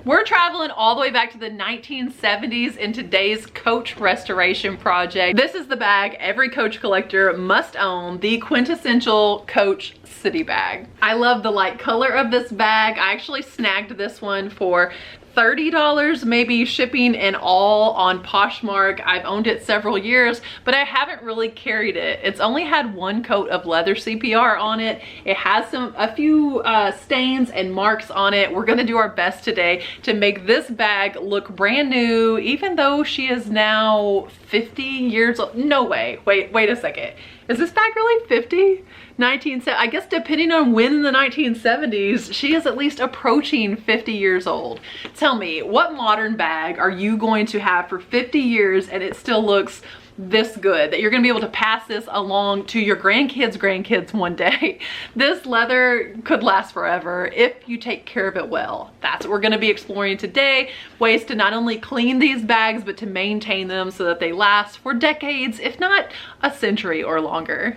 We're traveling all the way back to the 1970s in today's Coach restoration project. This is the bag every Coach collector must own, the quintessential Coach city bag. I love the light color of this bag. I actually snagged this one for $30, maybe shipping and all, on Poshmark. I've owned it several years, but I haven't really carried it. It's only had one coat of leather CPR on it. It has a few stains and marks on it. We're gonna do our best today to make this bag look brand new, even though she is now 50 years old. No way, wait a second. Is this bag really 50? I guess depending on when in the 1970s, she is at least approaching 50 years old. Tell me, what modern bag are you going to have for 50 years and it still looks this good, that you're gonna be able to pass this along to your grandkids one day? This leather could last forever if you take care of it well. That's what we're gonna be exploring today. Ways to not only clean these bags, but to maintain them so that they last for decades, if not a century or longer.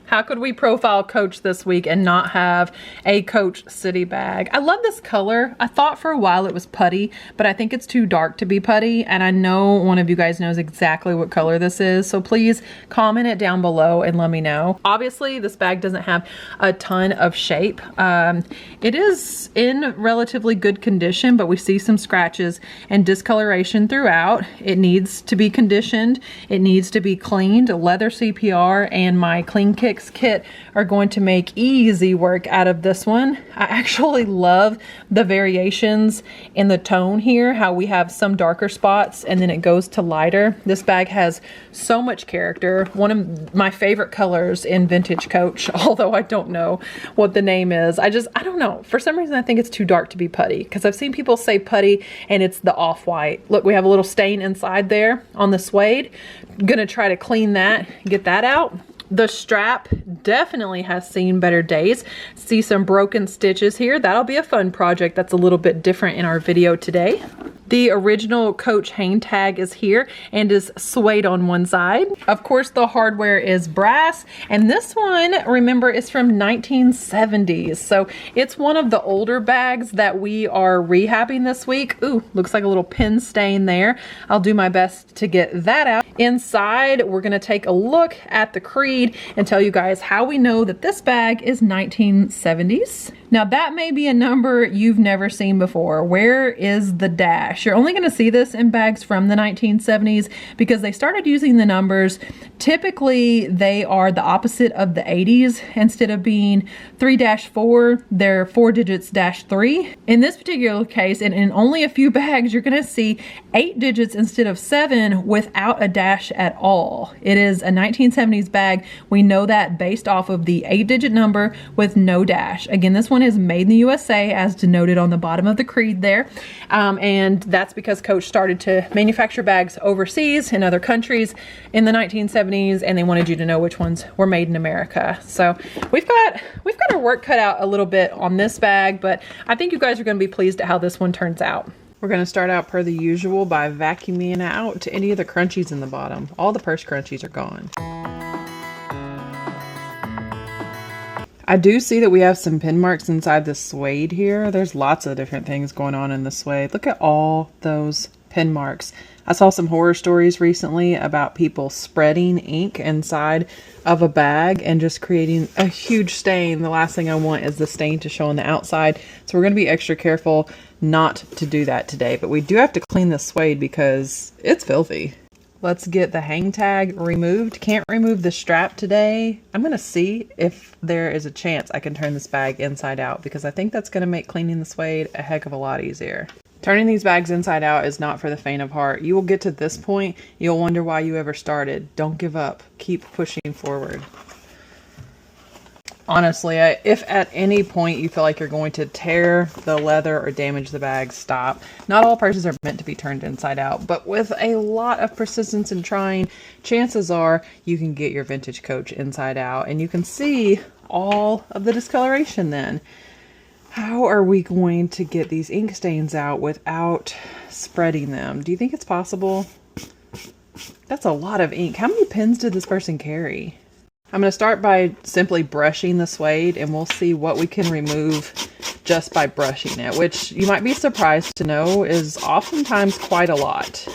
How could we profile Coach this week and not have a Coach city bag? I love this color. I thought for a while it was putty, but I think it's too dark to be putty. And I know one of you guys knows exactly what color this is. So please comment it down below and let me know. Obviously, this bag doesn't have a ton of shape. It is in relatively good condition, but we see some scratches and discoloration throughout. It needs to be conditioned. It needs to be cleaned. Leather CPR and my Clean Kicks kit are going to make easy work out of this one. I actually love the variations in the tone here, how we have some darker spots and then it goes to lighter. This bag has so much character. One of my favorite colors in vintage Coach, although I don't know what the name is. I don't know. For some reason, I think it's too dark to be putty, because I've seen people say putty and it's the off-white. Look, we have a little stain inside there on the suede. I'm gonna try to clean that, get that out. The strap definitely has seen better days. See some broken stitches here. That'll be a fun project that's a little bit different in our video today. The original Coach hang tag is here and is suede on one side. Of course, the hardware is brass, and this one, remember, is from 1970s. So it's one of the older bags that we are rehabbing this week. Ooh, looks like a little pin stain there. I'll do my best to get that out. Inside, we're gonna take a look at the creed and tell you guys how we know that this bag is 1970s. Now that may be a number you've never seen before. Where is the dash? You're only gonna see this in bags from the 1970s because they started using the numbers. Typically, they are the opposite of the 80s. Instead of being 3-4, they're 4 digits -3. In this particular case, and in only a few bags, you're gonna see 8 digits instead of 7 without a dash at all. It is a 1970s bag. We know that based off of the 8-digit number with no dash. Again, this one is made in the USA, as denoted on the bottom of the creed there. And that's because Coach started to manufacture bags overseas in other countries in the 1970s, and they wanted you to know which ones were made in America. So we've got our work cut out a little bit on this bag, but I think you guys are going to be pleased at how this one turns out. We're going to start out per the usual by vacuuming out any of the crunchies in the bottom. All the purse crunchies are gone. I do see that we have some pin marks inside the suede here. There's lots of different things going on in the suede. Look at all those pin marks. I saw some horror stories recently about people spreading ink inside of a bag and just creating a huge stain. The last thing I want is the stain to show on the outside. So we're going to be extra careful not to do that today. But we do have to clean the suede because it's filthy. Let's get the hang tag removed. Can't remove the strap today. I'm going to see if there is a chance I can turn this bag inside out, because I think that's going to make cleaning the suede a heck of a lot easier. Turning these bags inside out is not for the faint of heart. You will get to this point, you'll wonder why you ever started. Don't give up. Keep pushing forward. Honestly, if at any point you feel like you're going to tear the leather or damage the bag, stop. Not all purses are meant to be turned inside out, but with a lot of persistence and trying, chances are you can get your vintage Coach inside out, and you can see all of the discoloration then. How are we going to get these ink stains out without spreading them? Do you think it's possible? That's a lot of ink. How many pins did this person carry? I'm going to start by simply brushing the suede, and we'll see what we can remove just by brushing it, which you might be surprised to know is oftentimes quite a lot.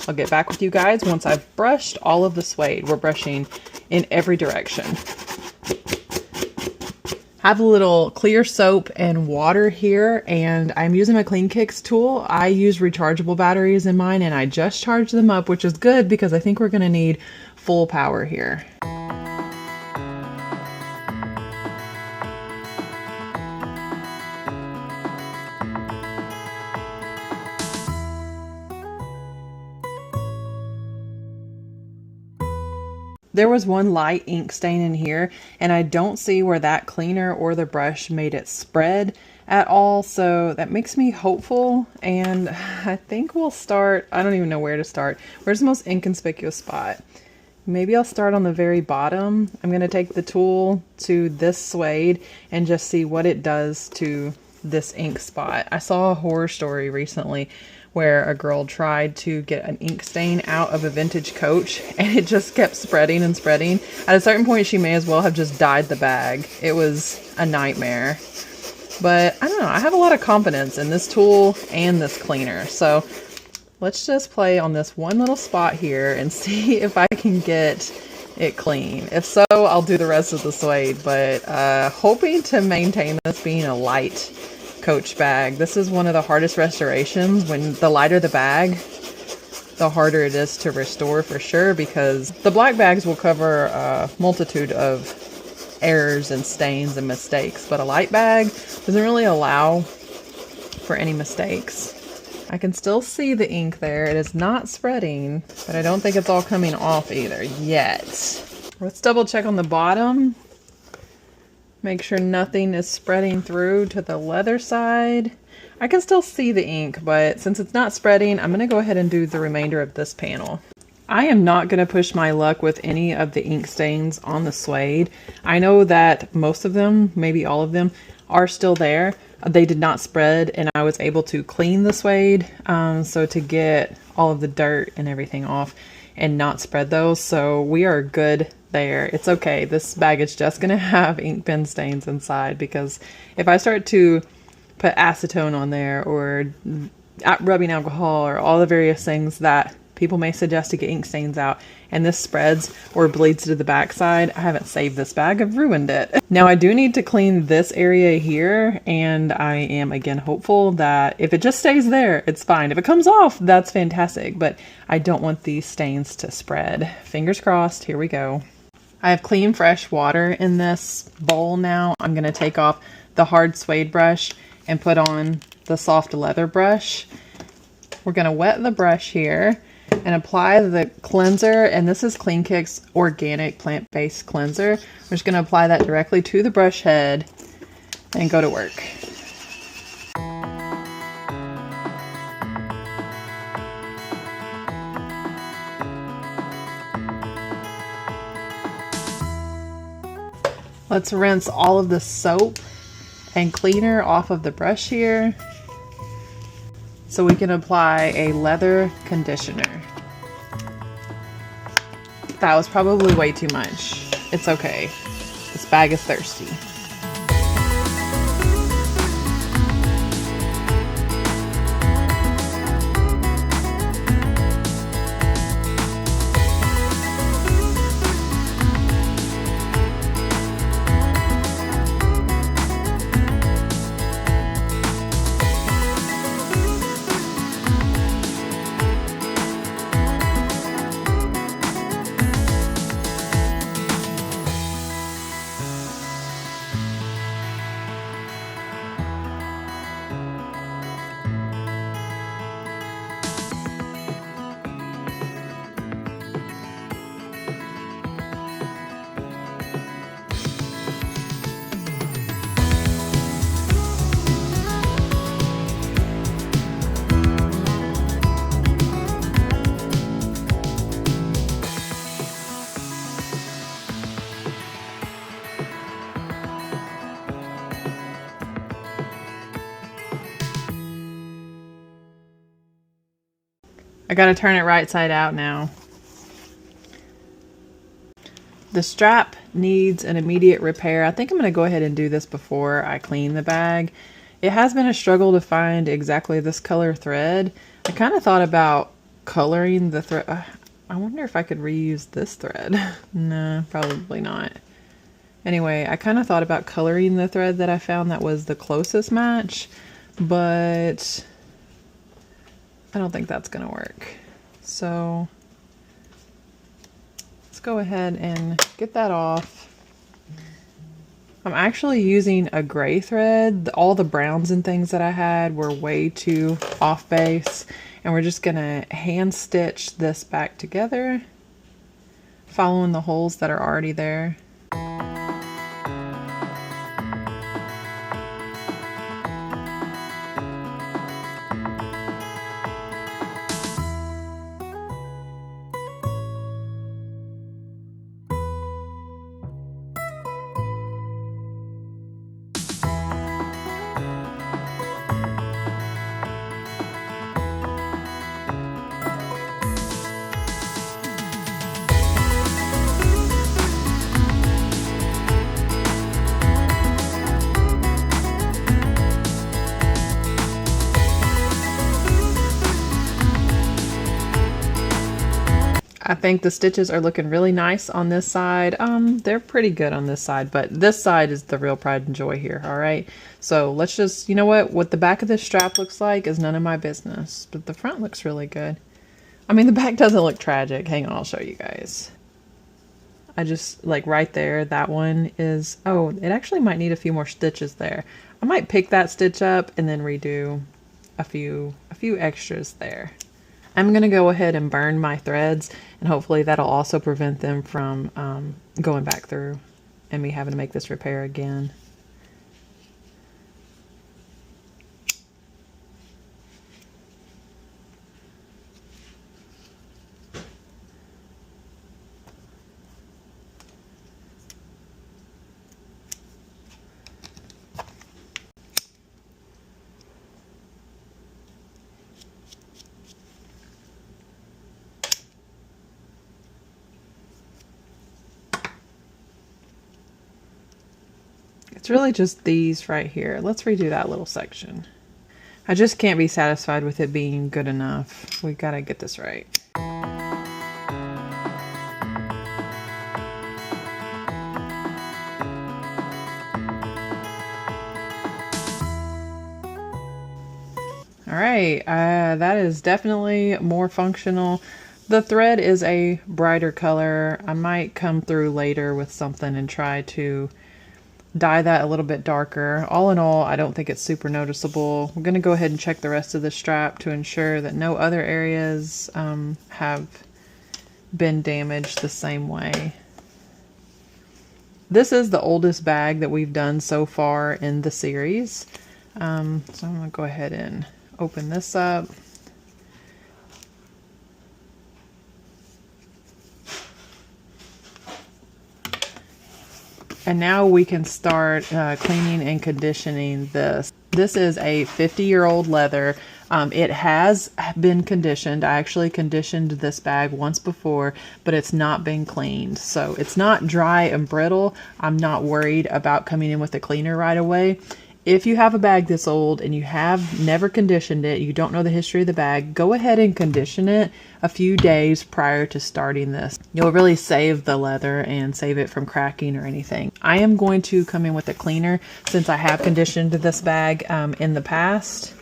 I'll get back with you guys once I've brushed all of the suede. We're brushing in every direction. I have a little clear soap and water here, and I'm using my Clean Kicks tool. I use rechargeable batteries in mine, and I just charged them up, which is good because I think we're going to need full power here. There was one light ink stain in here, and I don't see where that cleaner or the brush made it spread at all, so that makes me hopeful, and I think we'll start, I don't even know where to start. Where's the most inconspicuous spot? Maybe I'll start on the very bottom. I'm going to take the tool to this suede and just see what it does to this ink spot. I saw a horror story recently where a girl tried to get an ink stain out of a vintage coach, and it just kept spreading and spreading. At a certain point, she may as well have just dyed the bag. It was a nightmare. But I don't know, I have a lot of confidence in this tool and this cleaner. So let's just play on this one little spot here and see if I can get it clean. If so, I'll do the rest of the suede, but hoping to maintain this being a light coach bag. This is one of the hardest restorations. When the lighter the bag, the harder it is to restore for sure, because the black bags will cover a multitude of errors and stains and mistakes, but a light bag doesn't really allow for any mistakes. I can still see the ink there. It is not spreading, but I don't think it's all coming off either yet. Let's double check on the bottom. Make sure nothing is spreading through to the leather side. I can still see the ink, but since it's not spreading, I'm going to go ahead and do the remainder of this panel. I am not going to push my luck with any of the ink stains on the suede. I know that most of them, maybe all of them, are still there. They did not spread, and I was able to clean the suede, so to get all of the dirt and everything off and not spread those. So we are good there. It's okay. This bag is just going to have ink pen stains inside, because if I start to put acetone on there or rubbing alcohol or all the various things that people may suggest to get ink stains out, and this spreads or bleeds to the backside, I haven't saved this bag. I've ruined it. Now I do need to clean this area here, and I am again hopeful that if it just stays there, it's fine. If it comes off, that's fantastic, but I don't want these stains to spread. Fingers crossed. Here we go. I have clean fresh water in this bowl now. I'm going to take off the hard suede brush and put on the soft leather brush. We're going to wet the brush here and apply the cleanser, and this is Clean Kicks organic plant-based cleanser. We're just going to apply that directly to the brush head and go to work. Let's rinse all of the soap and cleaner off of the brush here, so we can apply a leather conditioner. That was probably way too much. It's okay. This bag is thirsty. I gotta turn it right side out now. The strap needs an immediate repair. I think I'm gonna go ahead and do this before I clean the bag. It has been a struggle to find exactly this color thread. I kind of thought about coloring the thread. I wonder if I could reuse this thread. No, probably not. Anyway, I kind of thought about coloring the thread that I found that was the closest match, but I don't think that's gonna work. So let's go ahead and get that off. I'm actually using a gray thread. All the browns and things that I had were way too off base, and we're just gonna hand stitch this back together, following the holes that are already there. I think the stitches are looking really nice on this side. They're pretty good on this side, but this side is the real pride and joy here, all right? So let's just, you know what the back of this strap looks like is none of my business, but the front looks really good. I mean, the back doesn't look tragic. Hang on, I'll show you guys. I just, like right there, that one is, oh, it actually might need a few more stitches there. I might pick that stitch up and then redo a few extras there. I'm going to go ahead and burn my threads, and hopefully that'll also prevent them from going back through and me having to make this repair again. It's really just these right here. Let's redo that little section. I just can't be satisfied with it being good enough. We gotta get this right. All right, that is definitely more functional. The thread is a brighter color. I might come through later with something and try to dye that a little bit darker. All in all, I don't think it's super noticeable. We're going to go ahead and check the rest of the strap to ensure that no other areas have been damaged the same way. This is the oldest bag that we've done so far in the series. So I'm going to go ahead and open this up. And now we can start cleaning and conditioning this. This is a 50-year-old leather. It has been conditioned. I actually conditioned this bag once before, but it's not been cleaned. So it's not dry and brittle. I'm not worried about coming in with a cleaner right away. If you have a bag this old and you have never conditioned it, you don't know the history of the bag, go ahead and condition it a few days prior to starting this. You'll really save the leather and save it from cracking or anything. I am going to come in with a cleaner since I have conditioned this bag in the past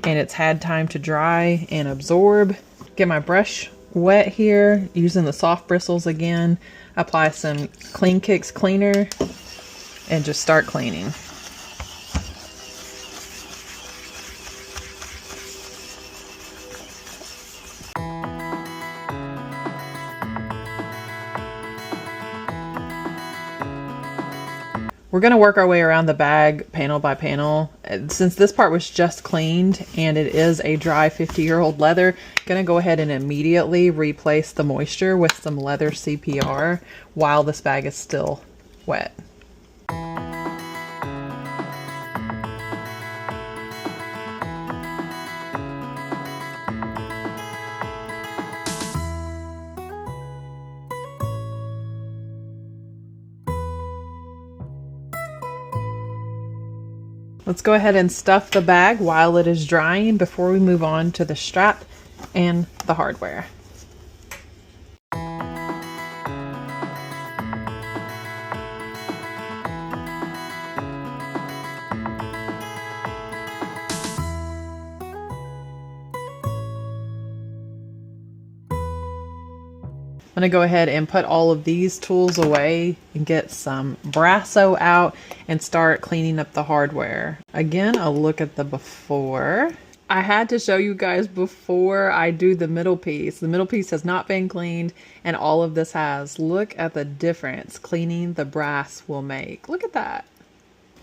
and it's had time to dry and absorb. Get my brush wet here using the soft bristles again. Apply some Clean Kicks cleaner and just start cleaning. We're going to work our way around the bag panel by panel. Since this part was just cleaned and it is a dry 50-year-old leather, going to go ahead and immediately replace the moisture with some leather CPR while this bag is still wet. Let's go ahead and stuff the bag while it is drying before we move on to the strap and the hardware. I'm gonna go ahead and put all of these tools away and get some Brasso out and start cleaning up the hardware. Again, a look at the before. I had to show you guys before I do the middle piece. The middle piece has not been cleaned, and all of this has. Look at the difference cleaning the brass will make. Look at that.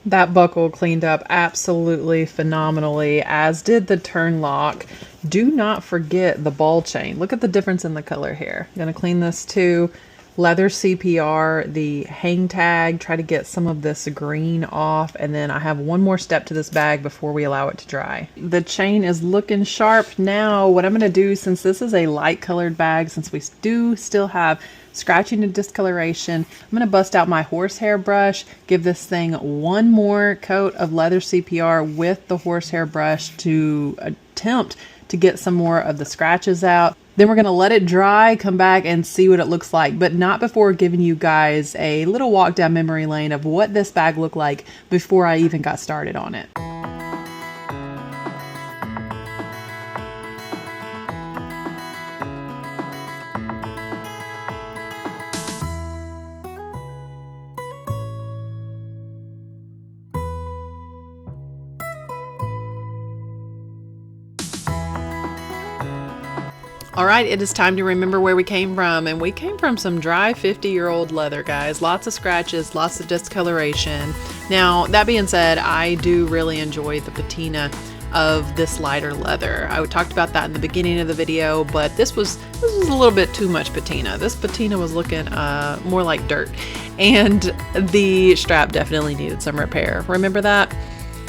That buckle cleaned up absolutely phenomenally, as did the turn lock. Do not forget the ball chain. Look at the difference in the color here. I'm gonna clean this too. Leather CPR, the hang tag, try to get some of this green off, and then I have one more step to this bag before we allow it to dry. The chain is looking sharp now. What I'm gonna do, since this is a light colored bag, since we do still have scratching and discoloration, I'm gonna bust out my horsehair brush, give this thing one more coat of leather CPR with the horsehair brush to attempt to get some more of the scratches out. Then we're gonna let it dry, come back and see what it looks like, but not before giving you guys a little walk down memory lane of what this bag looked like before I even got started on it. All right, it is time to remember where we came from, and we came from some dry 50-year-old leather, guys. Lots of scratches, lots of discoloration. Now, that being said, I do really enjoy the patina of this lighter leather. I talked about that in the beginning of the video, but this was a little bit too much patina. This patina was looking more like dirt, and the strap definitely needed some repair. Remember that?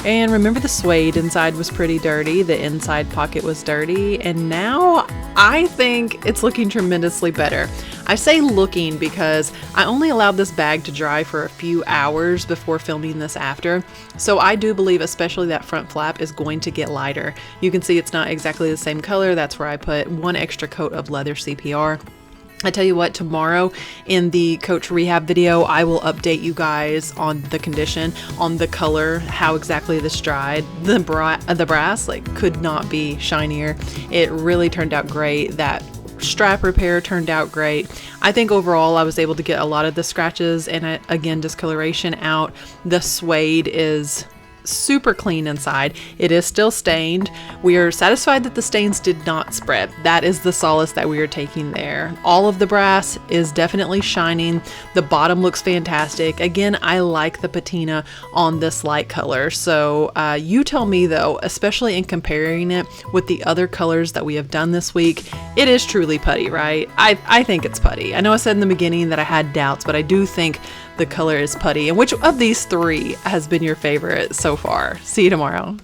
And remember, the suede inside was pretty dirty, the inside pocket was dirty, and now I think it's looking tremendously better. I say looking because I only allowed this bag to dry for a few hours before filming this after, so I do believe especially that front flap is going to get lighter. You can see it's not exactly the same color. That's where I put one extra coat of leather CPR. I tell you what, tomorrow in the coach rehab video, I will update you guys on the condition, on the color, how exactly this dried. The brass could not be shinier. It really turned out great. That strap repair turned out great. I think overall I was able to get a lot of the scratches and again, discoloration out. The suede is super clean inside. It is still stained. We are satisfied that the stains did not spread. That is the solace that we are taking there. All of the brass is definitely shining. The bottom looks fantastic. Again, I like the patina on this light color. So you tell me though, especially in comparing it with the other colors that we have done this week, it is truly putty, right? I think it's putty. I know I said in the beginning that I had doubts, but I do think the color is putty. And which of these three has been your favorite so far? See you tomorrow.